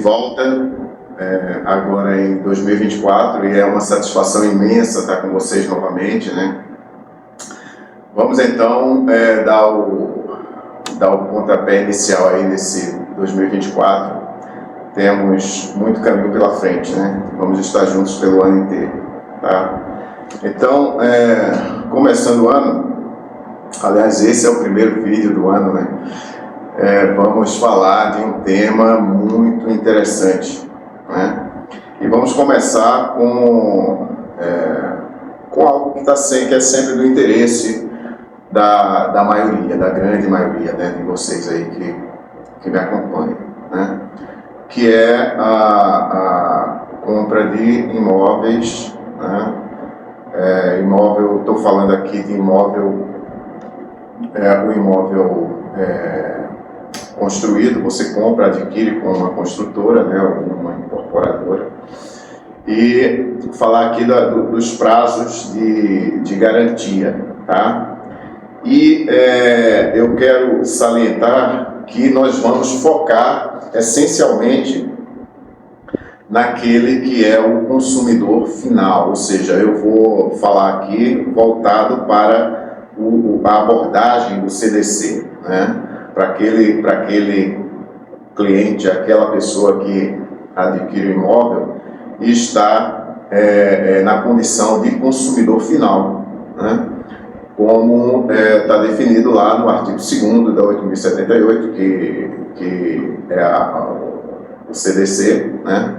volta agora em 2024 e é uma satisfação imensa estar com vocês novamente, né? Vamos então dar o pontapé inicial aí nesse 2024. Temos muito caminho pela frente, né? Vamos estar juntos pelo ano inteiro, tá? Então, começando o ano, aliás, esse é o primeiro vídeo do ano, né? Vamos falar de um tema muito interessante, né? E vamos começar com algo que é sempre do interesse da maioria, da grande maioria, né, de vocês aí que me acompanham, né? Que é a compra de imóveis, né? Imóvel, estou falando aqui de imóvel, o imóvel construído, você compra, adquire com uma construtora, né, uma incorporadora, e falar aqui dos prazos de garantia, tá? E eu quero salientar que nós vamos focar essencialmente naquele que é o consumidor final, ou seja, eu vou falar aqui voltado para a abordagem do CDC, né? Para aquele cliente, aquela pessoa que adquire o imóvel e está na condição de consumidor final, né? Como está definido lá no artigo 2º da 8.078, que é o CDC, né?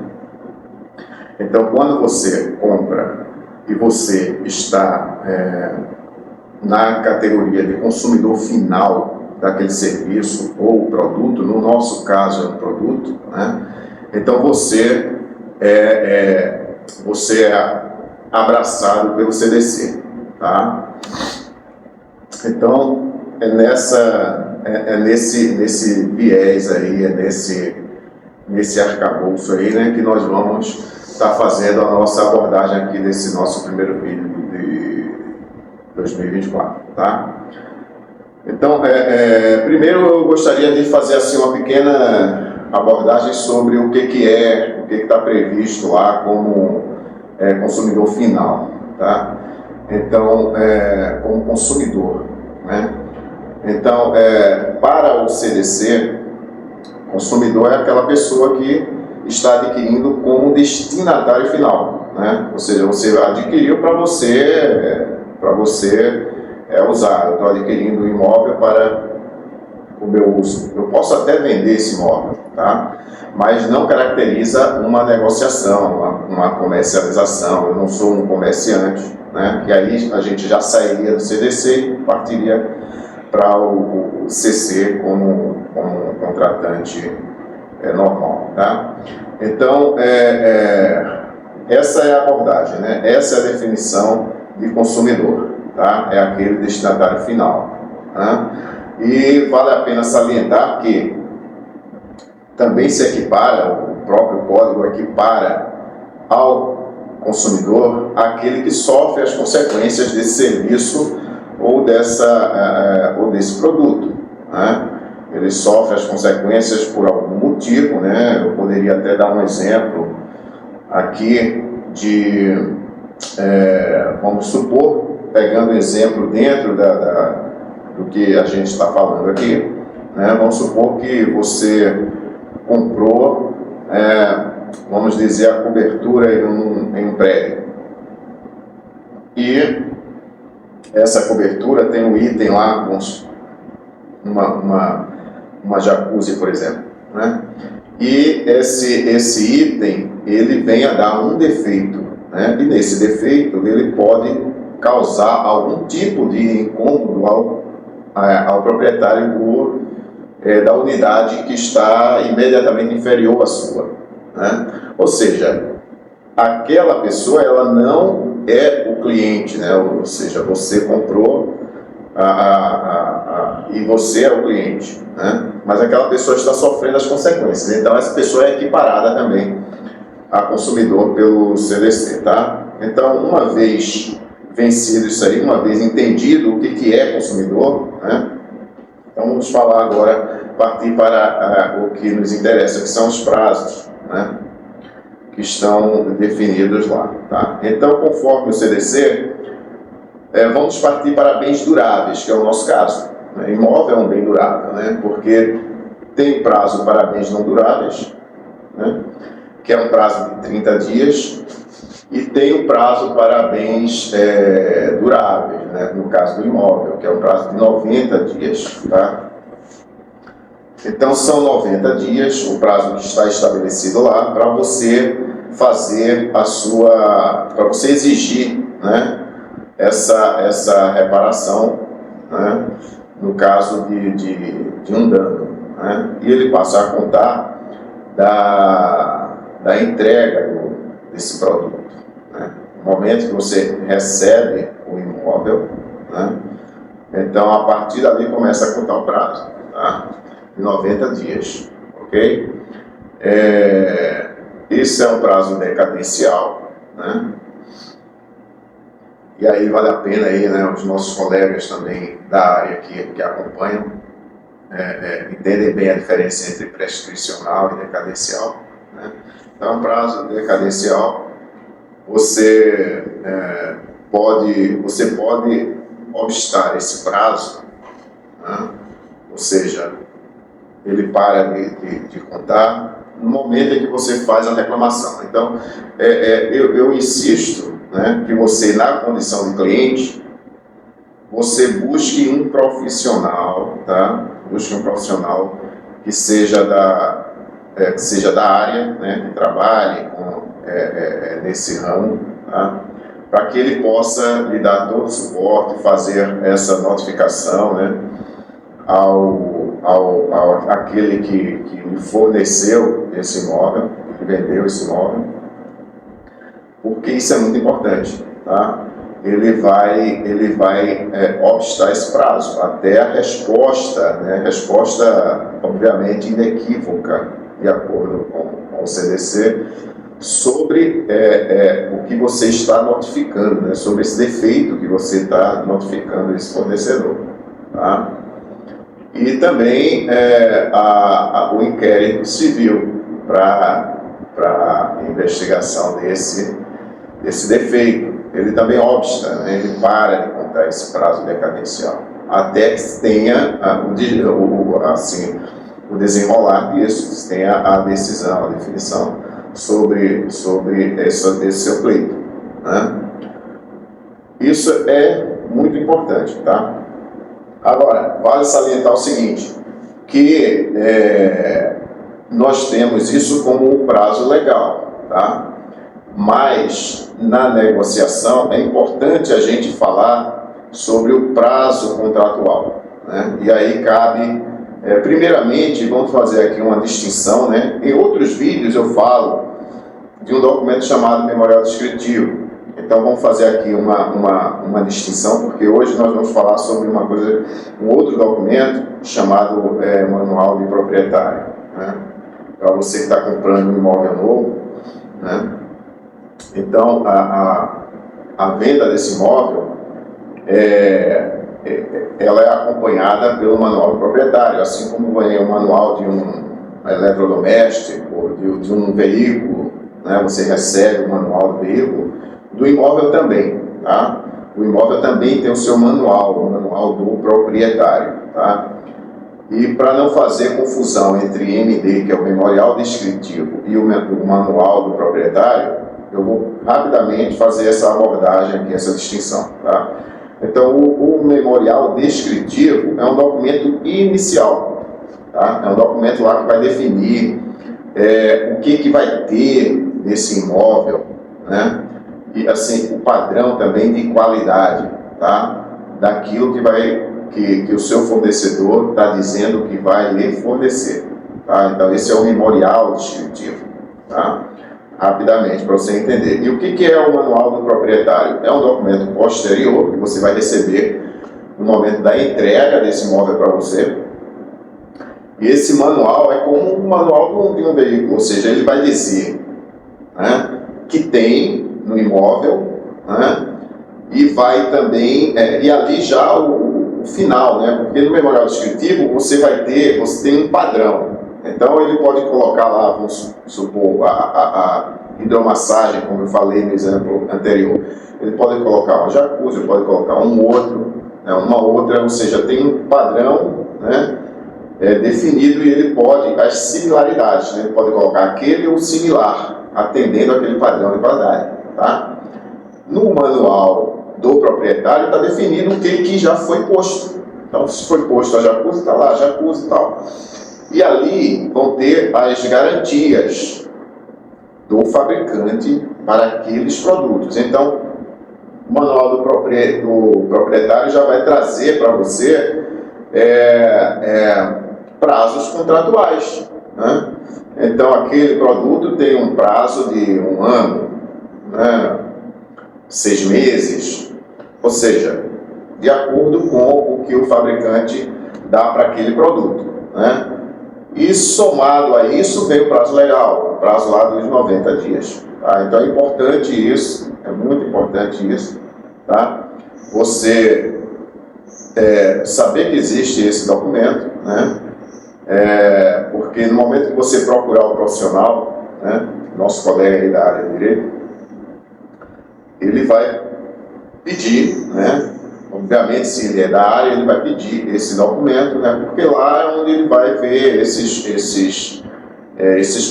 Então, quando você compra e você está na categoria de consumidor final daquele serviço ou produto, no nosso caso é um produto, né? Então você é abraçado pelo CDC, tá? Então nesse viés aí, nesse arcabouço aí, né, que nós vamos estar fazendo a nossa abordagem aqui desse nosso primeiro vídeo de 2024, tá? Então, primeiro eu gostaria de fazer assim uma pequena abordagem sobre o que está previsto lá como consumidor final, tá? Então, como consumidor, né? Então, para o CDC, consumidor é aquela pessoa que está adquirindo como destinatário final, né? Ou seja, você adquiriu para você usar. Eu estou adquirindo um imóvel para o meu uso. Eu posso até vender esse imóvel, tá? Mas não caracteriza uma negociação, uma comercialização. Eu não sou um comerciante, né? E aí a gente já sairia do CDC e partiria para o CC como um contratante normal, tá? Então, essa é a abordagem, né? Essa é a definição de consumidor, tá? É aquele destinatário final, né? E vale a pena salientar que também se equipara, o próprio código equipara ao consumidor aquele que sofre as consequências desse serviço ou desse produto, né? Ele sofre as consequências por algum motivo, né? Eu poderia até dar um exemplo aqui vamos supor, pegando exemplo dentro do que a gente está falando aqui, né? Vamos supor que você comprou, vamos dizer, a cobertura em um prédio. E essa cobertura tem um item lá, uma jacuzzi, por exemplo, né? E esse item, ele vem a dar um defeito, né? E nesse defeito, ele pode causar algum tipo de incômodo ao proprietário da unidade que está imediatamente inferior à sua, né? Ou seja, aquela pessoa, ela não é o cliente, né? Ou seja, você comprou e você é o cliente, né? Mas aquela pessoa está sofrendo as consequências. Então essa pessoa é equiparada também a consumidor pelo CDC, tá? Então, uma vez vencido isso aí, uma vez entendido o que é consumidor, né? Então vamos falar agora, partir para o que nos interessa, que são os prazos, né, que estão definidos lá. Tá? Então, conforme o CDC, vamos partir para bens duráveis, que é o nosso caso. Imóvel é um bem durável, né, porque tem prazo para bens não duráveis, né, que é um prazo de 30 dias, e tem o prazo para bens duráveis, né, no caso do imóvel, que é um prazo de 90 dias. Tá? Então, são 90 dias, o prazo que está estabelecido lá, para você fazer para você exigir, né, essa reparação, né, no caso de um dano. Né, e ele passa a contar da entrega desse produto. Né, no momento que você recebe o imóvel, né, então a partir dali começa a contar o prazo. Tá? De 90 dias, ok? Esse é um prazo decadencial, né? E aí vale a pena aí, né, os nossos colegas também da área que acompanham entendem bem a diferença entre prescricional e decadencial, né? Então, prazo decadencial, você pode obstar esse prazo, né? Ou seja, ele para de contar no momento em que você faz a reclamação. Então, eu insisto, né, que você, na condição de cliente, você busque um profissional, tá? Busque um profissional que seja da área, né, que trabalhe nesse ramo, tá? Para que ele possa lhe dar todo o suporte, fazer essa notificação, né, aquele que lhe forneceu esse imóvel, que vendeu esse imóvel, porque isso é muito importante, tá? Ele vai obstar esse prazo até a resposta, né? Resposta, obviamente, inequívoca, de acordo com o CDC, sobre o que você está notificando, né? Sobre esse defeito que você está notificando esse fornecedor, tá? E também o inquérito civil para a investigação desse defeito. Ele também obsta, né? Ele para de contar esse prazo decadencial, até que tenha o desenrolar disso, que tenha a decisão, a definição sobre esse seu pleito, né? Isso é muito importante, tá? Agora, vale salientar o seguinte, que nós temos isso como um prazo legal, tá? Mas, na negociação, é importante a gente falar sobre o prazo contratual, né? E aí cabe, primeiramente, vamos fazer aqui uma distinção, né? Em outros vídeos eu falo de um documento chamado Memorial Descritivo. Então vamos fazer aqui uma distinção, porque hoje nós vamos falar sobre um outro documento chamado Manual de Proprietário, né? Para você que está comprando um imóvel novo, né? Então a venda desse imóvel ela é acompanhada pelo Manual de Proprietário, assim como o manual de um eletrodoméstico, de um veículo, né? Você recebe o manual do veículo. Do imóvel também, tá? O imóvel também tem o seu manual, o manual do proprietário, tá? E para não fazer confusão entre MD, que é o Memorial Descritivo, e o manual do proprietário, eu vou rapidamente fazer essa abordagem aqui, essa distinção, tá? Então, o Memorial Descritivo é um documento inicial, tá? É um documento lá que vai definir o que vai ter nesse imóvel, né? E assim, o padrão também de qualidade, tá? Daquilo que o seu fornecedor está dizendo que vai lhe fornecer, tá? Então esse é o memorial descritivo, tá? Rapidamente, para você entender. E o que é o manual do proprietário? É um documento posterior que você vai receber no momento da entrega desse imóvel para você. E esse manual é como um manual de um veículo, ou seja, ele vai dizer, né, que tem no imóvel, né? E vai também, e ali já o final, né? Porque no memorial descritivo você tem um padrão. Então ele pode colocar lá, vamos supor, a hidromassagem, como eu falei no exemplo anterior. Ele pode colocar uma jacuzzi, ele pode colocar um outro, né, uma outra, ou seja, tem um padrão, né, definido, e ele pode, as similaridades, né, ele pode colocar aquele ou similar, atendendo aquele padrão de qualidade. Tá? No manual do proprietário está definido o que já foi posto. Então, se foi posto a jacuzzi, está lá a jacuzzi e tal. E ali vão ter as garantias do fabricante para aqueles produtos. Então, o manual do proprietário já vai trazer para você prazos contratuais, né? Então, aquele produto tem um prazo de 1 ano, né? 6 meses, ou seja, de acordo com o que o fabricante dá para aquele produto, né? E somado a isso vem o prazo legal, o prazo lá dos 90 dias. Tá? Então é importante isso, é muito importante isso, tá? Você saber que existe esse documento, né? Porque no momento que você procurar o profissional, né? Nosso colega aí da área de direito, ele vai pedir, né? Obviamente, se ele é da área, ele vai pedir esse documento, né? Porque lá é onde ele vai ver esses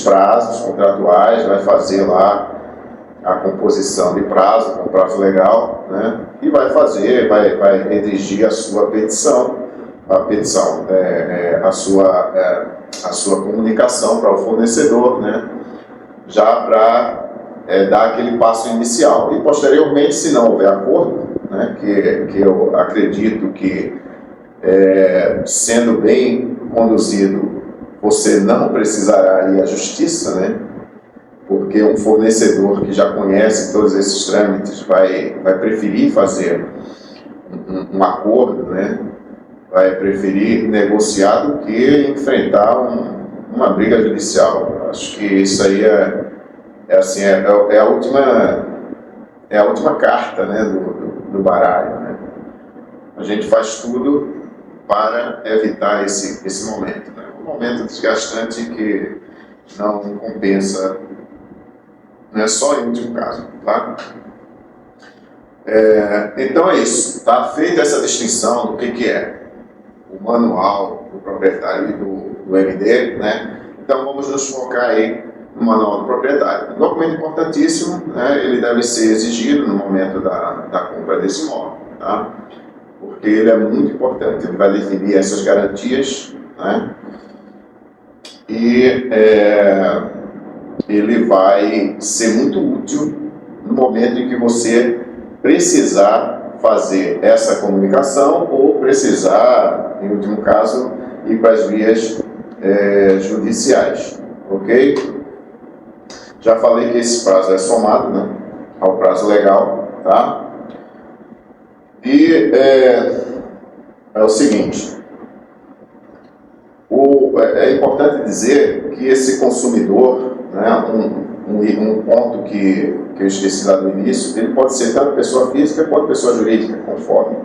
prazos contratuais, vai fazer lá a composição de prazo, com prazo legal, né? E vai fazer, vai redigir a sua petição, a sua comunicação para o fornecedor, né? Já para dar aquele passo inicial. E posteriormente, se não houver acordo, né, que eu acredito que, sendo bem conduzido, você não precisará ir à justiça, né, porque um fornecedor que já conhece todos esses trâmites vai preferir fazer um acordo, né, vai preferir negociar do que enfrentar uma briga judicial. Acho que isso aí é a última carta, né, do baralho, né? A gente faz tudo para evitar esse momento, né? Um momento desgastante que não compensa, não é só em último caso, tá? Então é isso, tá? Feita essa distinção do que é o manual do proprietário e do MD, né? Então vamos nos focar aí no manual do proprietário. Um documento importantíssimo, né? Ele deve ser exigido no momento da compra desse imóvel, tá? Porque ele é muito importante, ele vai definir essas garantias, né? E ele vai ser muito útil no momento em que você precisar fazer essa comunicação ou precisar, em último caso, ir para as vias judiciais, ok? Já falei que esse prazo é somado, né, ao prazo legal, tá? E é o seguinte, é importante dizer que esse consumidor, né, um ponto que eu esqueci lá no início, ele pode ser tanto pessoa física quanto pessoa jurídica, conforme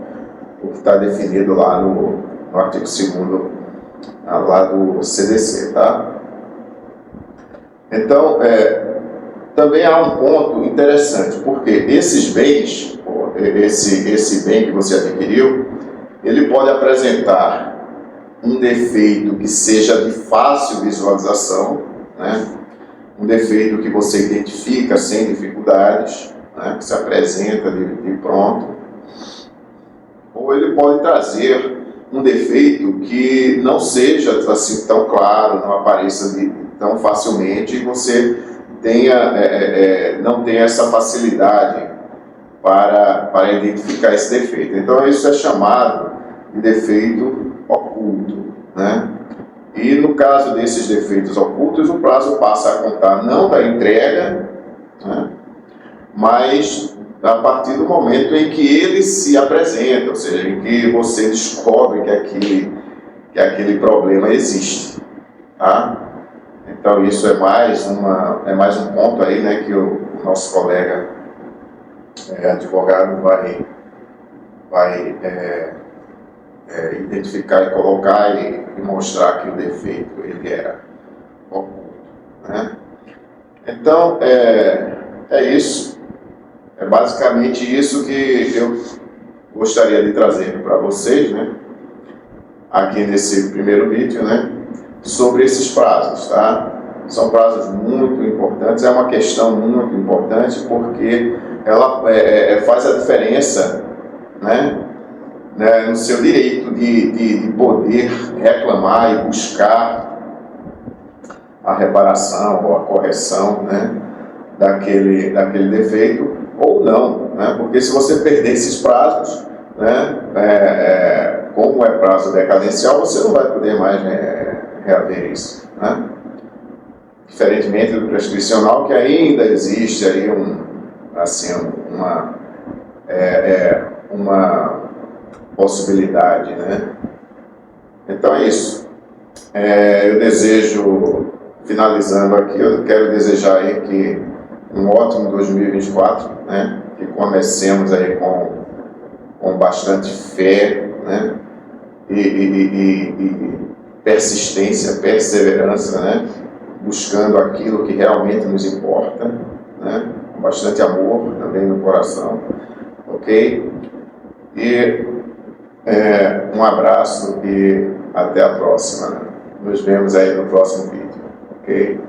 o que está definido lá no artigo 2º lá do CDC, tá? Então, também há um ponto interessante, porque esses bens, esse bem que você adquiriu, ele pode apresentar um defeito que seja de fácil visualização, né? Um defeito que você identifica sem dificuldades, né? Que se apresenta de pronto, ou ele pode trazer um defeito que não seja assim tão claro, não apareça tão facilmente, e você não tenha essa facilidade para identificar esse defeito. Então isso é chamado de defeito oculto, né? E no caso desses defeitos ocultos, o prazo passa a contar não da entrega, né, mas a partir do momento em que ele se apresenta, ou seja, em que você descobre que aquele problema existe, tá? Então isso é mais um ponto aí, né, que o nosso colega advogado vai identificar e colocar e mostrar que o defeito ele era oculto, né? Então, é isso. É basicamente isso que eu gostaria de trazer para vocês, né? Aqui nesse primeiro vídeo, né? Sobre esses prazos, tá? São prazos muito importantes, é uma questão muito importante porque ela faz a diferença, né? No seu direito de poder reclamar e buscar a reparação ou a correção, né, daquele defeito ou não, né, porque se você perder esses prazos, né, como é prazo decadencial, você não vai poder mais reaver isso, né? Diferentemente do prescricional, que ainda existe aí uma possibilidade, né? Então é isso. Eu desejo, finalizando aqui, eu quero desejar aí que um ótimo 2024, né? Que comecemos aí com bastante fé, né? E persistência, perseverança, né? Buscando aquilo que realmente nos importa, né? Com bastante amor também no coração, ok? E um abraço e até a próxima. Nos vemos aí no próximo vídeo, ok?